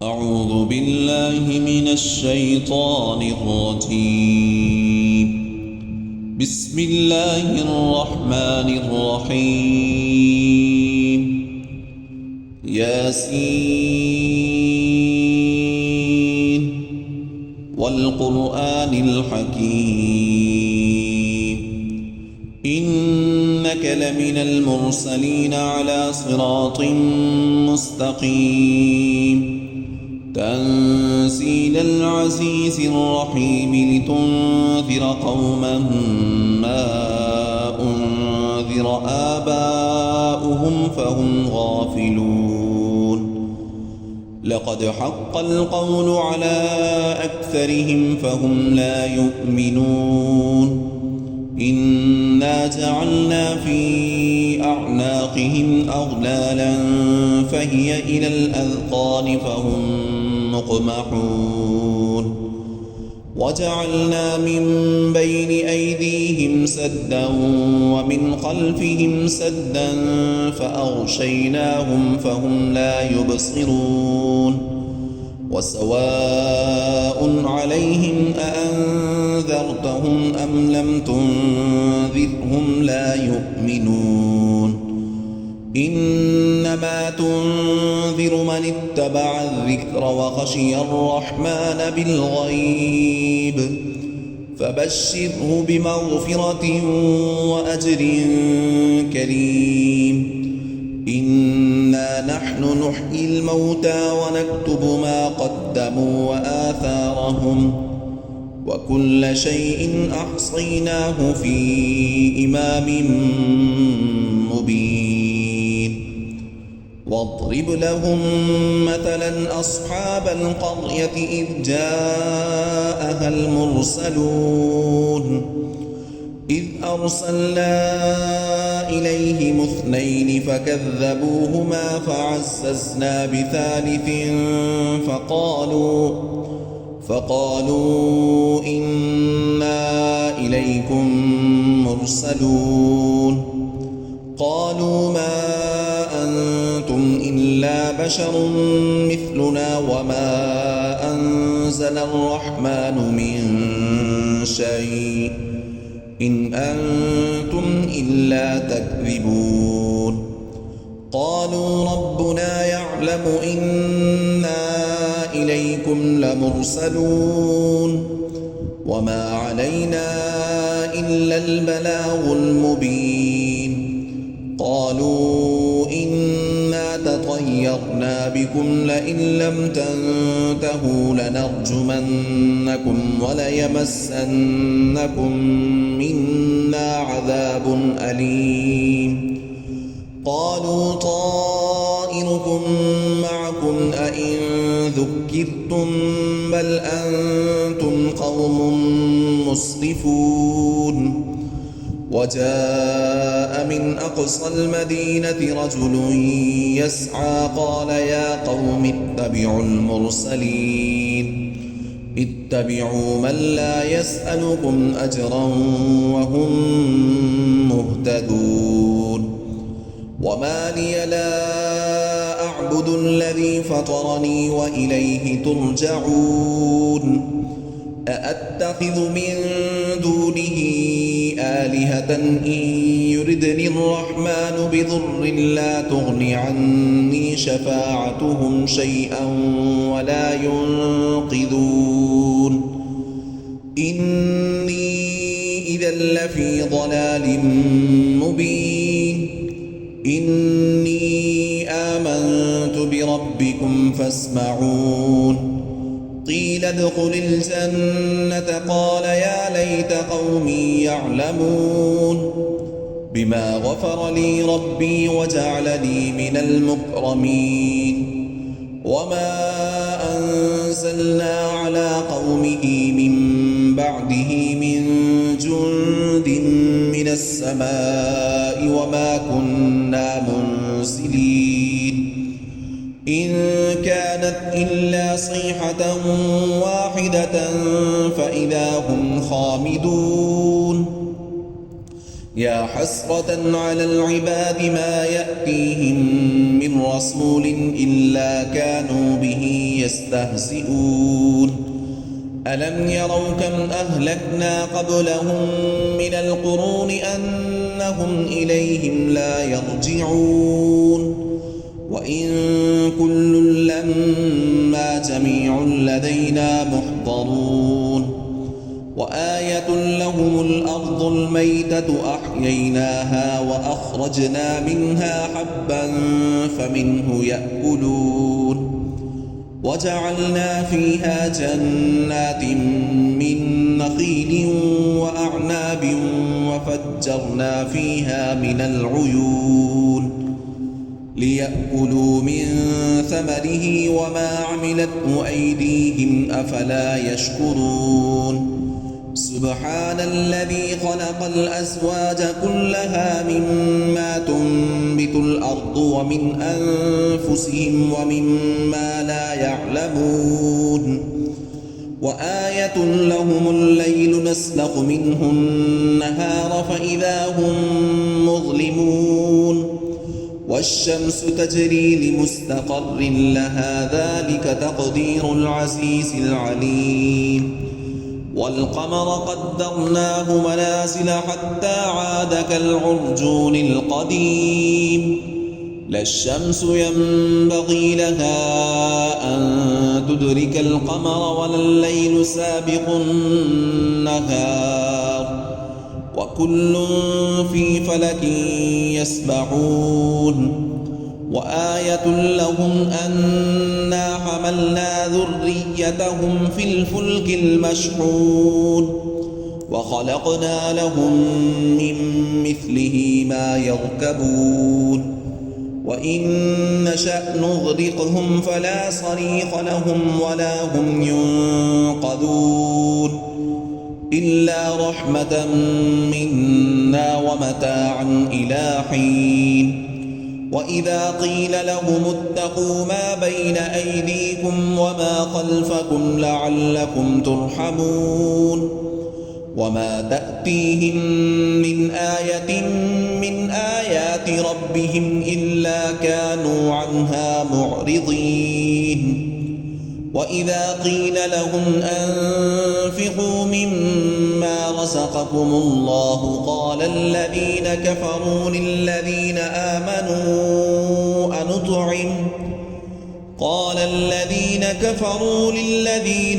أعوذ بالله من الشيطان الرجيم. بسم الله الرحمن الرحيم. ياسين والقرآن الحكيم إنك لمن المرسلين على صراط مستقيم تنزيل العزيز الرحيم لتنذر قوما ما أنذر آباؤهم فهم غافلون لقد حق القول على أكثرهم فهم لا يؤمنون إنا جعلنا في أعناقهم أغلالا فهي إلى الأذقان فهم مقمحون وجعلنا من بين أيديهم سدا ومن خلفهم سدا فأغشيناهم فهم لا يبصرون وسواء عليهم أأنذرتهم أم لم تنذرهم لا يؤمنون إنما تنذر من اتبع الذكر وخشي الرحمن بالغيب فبشره بمغفرة وأجر كريم إنا نحن نحيي الموتى ونكتب ما قدموا وآثارهم وكل شيء أحصيناه في إمام مبين واضرب لهم مثلا أصحاب القرية إذ جاءها المرسلون إذ أرسلنا إليهم اثنين فكذبوهما فعززنا بثالث فقالوا إنا إليكم مرسلون قالوا ما أنتم إلا بشر مثلنا وما أنزل الرحمن من شيء إن أنتم إلا تكذبون قالوا ربنا يعلم إنا إليكم لمرسلون وما علينا إلا البلاغ المبين قالوا إنا تطيرنا بكم لئن لم تنتهوا لنرجمنكم وليمسنكم منا عذاب أليم قالوا طائركم معكم أئن ذكرتم بل أنتم قوم مسرفون وجاء من أقصى المدينة رجل يسعى قال يا قوم اتبعوا المرسلين اتبعوا من لا يسألكم أجرا وهم مهتدون وما لي لا أعبد الذي فطرني وإليه ترجعون أأتخذ من دونه آلهة إن يردني الرحمن بضر لا تغن عني شفاعتهم شيئا ولا ينقذون إني إذا لفي ضلال مبين إني آمنت بربكم فاسمعون قيل ادخل الجنة قال يا ليت قومي يعلمون بما غفر لي ربي وجعلني من المكرمين وما أنزلنا على قومه من بعده من جند من السماء وما كنا منزلين إن كانت إلا صيحة واحدة فإذا هم خامدون يا حسرة على العباد ما يأتيهم من رسول إلا كانوا به يستهزئون ألم يروا كم أهلكنا قبلهم من القرون أنهم إليهم لا يرجعون وإن كل لما جميع لدينا محضرون وآية لهم الأرض الميتة أحييناها وأخرجنا منها حبا فمنه يأكلون وجعلنا فيها جنات من نخيل وأعناب وفجرنا فيها من العيون ليأكلوا من ثمره وما عملته أيديهم أفلا يشكرون سبحان الذي خلق الأزواج كلها مما تنبت الأرض ومن أنفسهم ومما لا يعلمون وآية لهم الليل نسلخ منه النهار فإذا هم مظلمون والشمس تجري لمستقر لها ذلك تقدير العزيز العليم والقمر قدرناه منازل حتى عاد كالعرجون القديم لا الشمس ينبغي لها أن تدرك القمر ولا الليل سابق النهار وكل في فلك يسبحون وآية لهم أنا حملنا ذريتهم في الفلك المشحون وخلقنا لهم من مثله ما يركبون وإن نشأ نغرقهم فلا صريخ لهم ولا هم ينقذون إلا رحمة منا ومتاعا إلى حين وإذا قيل لهم اتقوا ما بين أيديكم وما خلفكم لعلكم ترحمون وما تأتيهم من آية من آيات ربهم إلا كانوا عنها معرضين وإذا قيل لهم أنفقوا مما رزقكم الله قال الذين كفروا للذين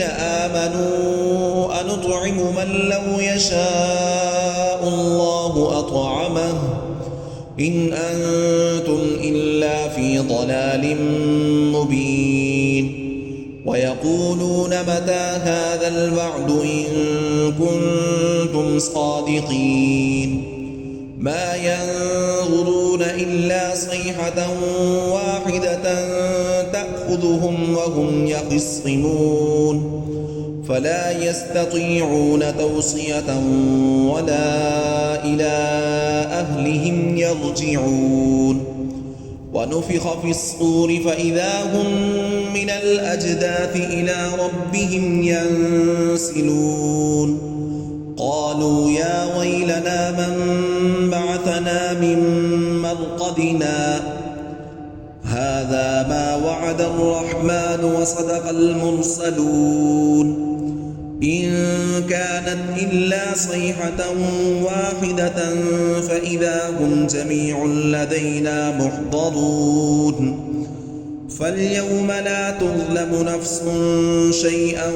آمنوا أنطعم من لو يشاء الله أطعمه إن أنتم إلا في ضلال مبين ويقولون متى هذا الوعد إن كنتم صادقين ما ينظرون إلا صيحة واحدة تأخذهم وهم يخصمون فلا يستطيعون توصية ولا إلى أهلهم يرجعون ونفخ في الصور فإذا هم من الأجداث إلى ربهم ينسلون قالوا يا ويلنا من بعثنا من مرقدنا هذا ما وعد الرحمن وصدق المرسلون إن كانت إلا صيحة واحدة فإذا هم جميع لدينا محضرون فاليوم لا تظلم نفس شيئا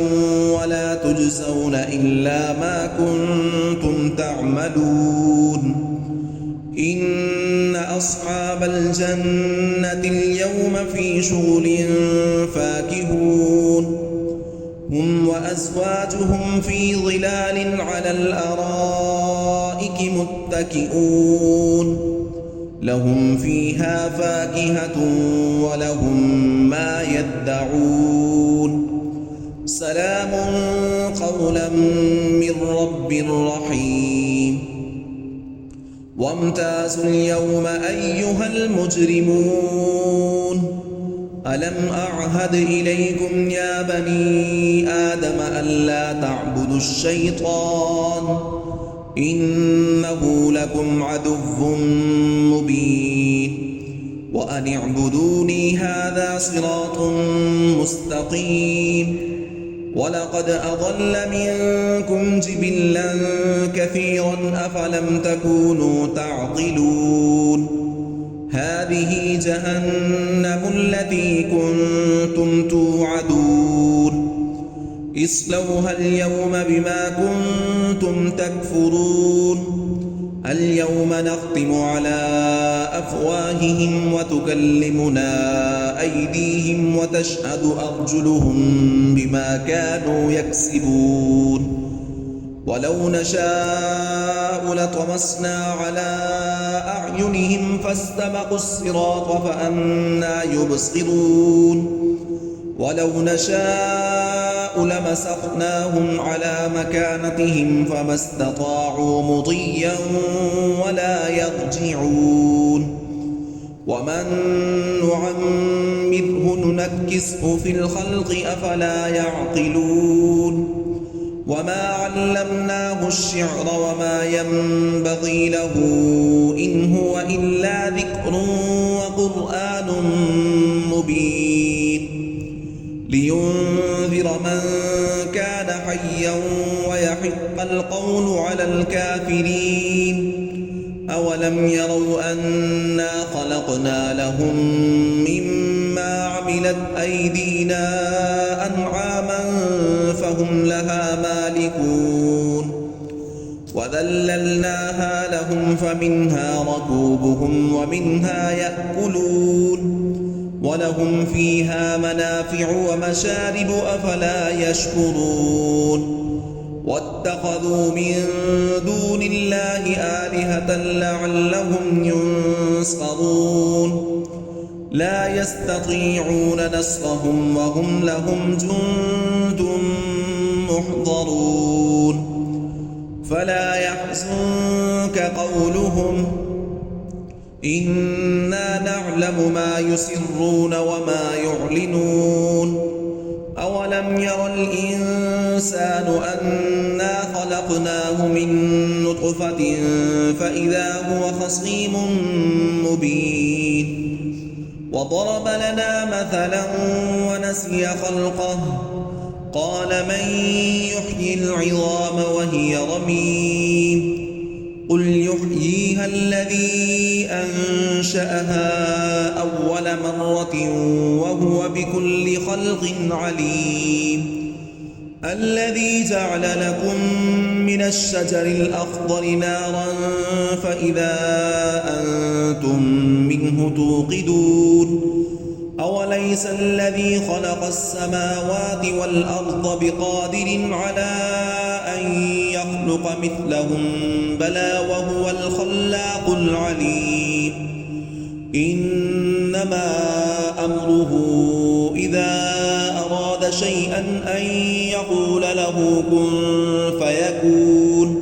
ولا تجزون إلا ما كنتم تعملون إن أصحاب الجنة اليوم في شغل فاكهون هم وأزواجهم في ظلال على الأرائك متكئون لهم فيها فاكهة ولهم ما يدعون سلام قولا من رب رحيم وامتازوا اليوم أيها المجرمون ألم أعهد إليكم يا بني آدم ألا تعبدوا الشيطان إنه لكم عدو مبين وأن اعبدوني هذا صراط مستقيم ولقد أضل منكم جبلا كثيرا أفلم تكونوا تعقلون هذه جهنم التي كنتم توعدون اصلوها اليوم بما كنتم تكفرون اليوم نختم على أفواههم وتكلمنا أيديهم وتشهد أرجلهم بما كانوا يكسبون ولو نشاء لطمسنا على أعينهم فاستبقوا الصراط فأنى يبصرون ولو نشاء لمسخناهم على مكانتهم فما استطاعوا مضيا ولا يرجعون ومن نعمره ننكسه في الخلق أفلا يعقلون وما علمناه الشعر وما ينبغي له إن هو إلا ذكر وقرآن مبين لينذر من كان حيا ويحق القول على الكافرين أولم يروا أنا خلقنا لهم مما عملت أيدينا أنعاما فهم لها مالكون وذللناها لهم فمنها ركوبهم ومنها يأكلون ولهم فيها منافع ومشارب أفلا يشكرون واتخذوا من دون الله آلهة لعلهم ينصرون لا يستطيعون نصرهم وهم لهم جند محضرون فلا يحزنك قولهم إنا نعلم ما يسرون وما يعلنون أولم ير الإنسان أنا خلقناه من نطفة فإذا هو خصيم مبين وضرب لنا مثلا ونسي خلقه قال من يحيي العظام وهي رميم قل يحييها الذي أنشأها أول مرة وهو بكل خلق عليم الذي جعل لكم من الشجر الأخضر نارا فإذا أنتم منه توقدون أوليس الذي خلق السماوات والأرض بقادر على أن يخلق مثلهم بلى وهو الخلاق العليم إنما أمره إذا أراد شيئا أن يقول له كن فيكون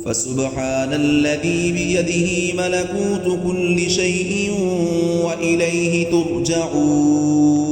فسبحان الذي بيده ملكوت كل شيء وإليه ترجعون